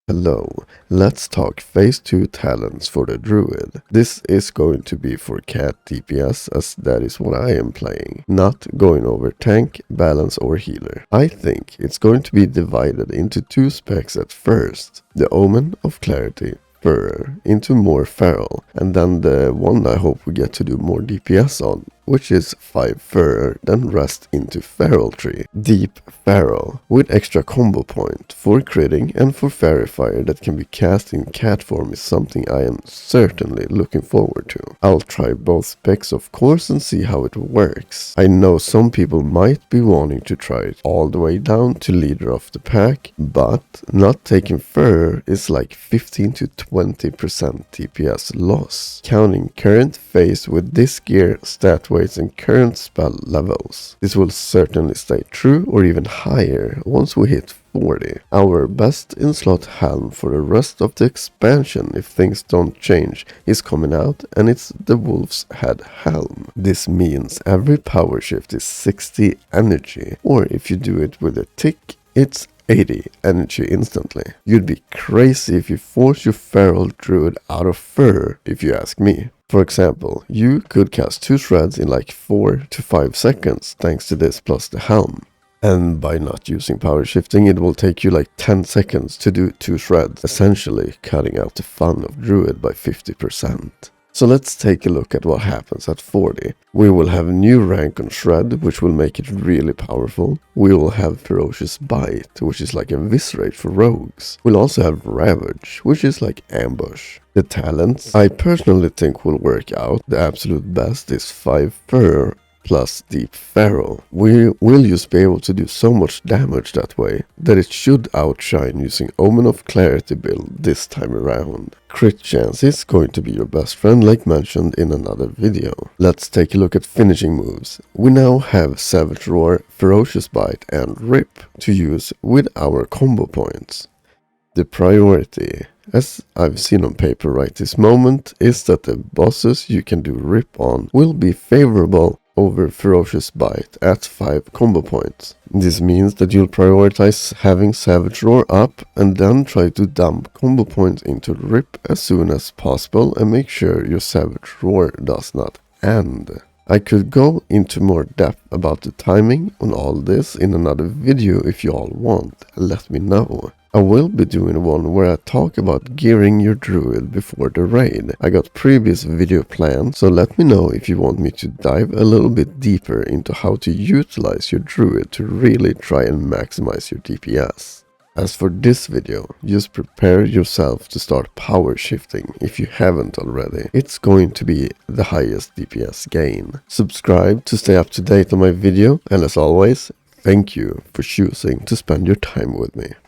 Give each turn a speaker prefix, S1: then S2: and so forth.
S1: Hello, let's talk phase 2 talents for the druid. This is going to be for cat DPS as that is what I am playing, not going over tank, balance or healer. I think it's going to be divided into two specs at first, the Omen of Clarity, furor, into more feral, and then the one I hope we get to do more DPS on, which is 5 furor, then rest into feral tree, deep feral, with extra combo point for critting and for fairy fire that can be cast in cat form is something I am certainly looking forward to. I'll try both specs of course and see how it works. I know some people might be wanting to try it all the way down to leader of the pack, but not taking furor is like 15 to 20% DPS loss, counting current phase with this gear, stat weights and current spell levels. This will certainly stay true or even higher once we hit 40. Our best in slot helm for the rest of the expansion if things don't change is coming out, and it's the Wolfshead Helm. This means every power shift is 60 energy, or if you do it with a tick, it's 80 energy instantly. You'd be crazy if you force your Feral Druid out of fur, if you ask me. For example, you could cast 2 shreds in like 4 to 5 seconds thanks to this plus the helm. And by not using power shifting, it will take you like 10 seconds to do 2 shreds, essentially cutting out the fun of druid by 50%. So let's take a look at what happens at 40. We will have a new rank on Shred, which will make it really powerful. We will have Ferocious Bite, which is like Eviscerate for rogues. We'll also have Ravage, which is like Ambush. The talents I personally think will work out. The absolute best is 5 Fur plus Deep Feral. We will just be able to do so much damage that way that it should outshine using Omen of Clarity build this time around. Crit chance is going to be your best friend like mentioned in another video. Let's take a look at finishing moves. We now have Savage Roar, Ferocious Bite and Rip to use with our combo points. The priority, as I've seen on paper right this moment, is that the bosses you can do Rip on will be favorable over Ferocious Bite at 5 combo points. This means that you'll prioritize having Savage Roar up and then try to dump combo points into Rip as soon as possible and make sure your Savage Roar does not end. I could go into more depth about the timing on all this in another video if you all want, let me know. I will be doing one where I talk about gearing your druid before the raid. I got previous video planned, so let me know if you want me to dive a little bit deeper into how to utilize your druid to really try and maximize your DPS. As for this video, just prepare yourself to start power shifting if you haven't already. It's going to be the highest DPS gain. Subscribe to stay up to date on my video, and as always, thank you for choosing to spend your time with me.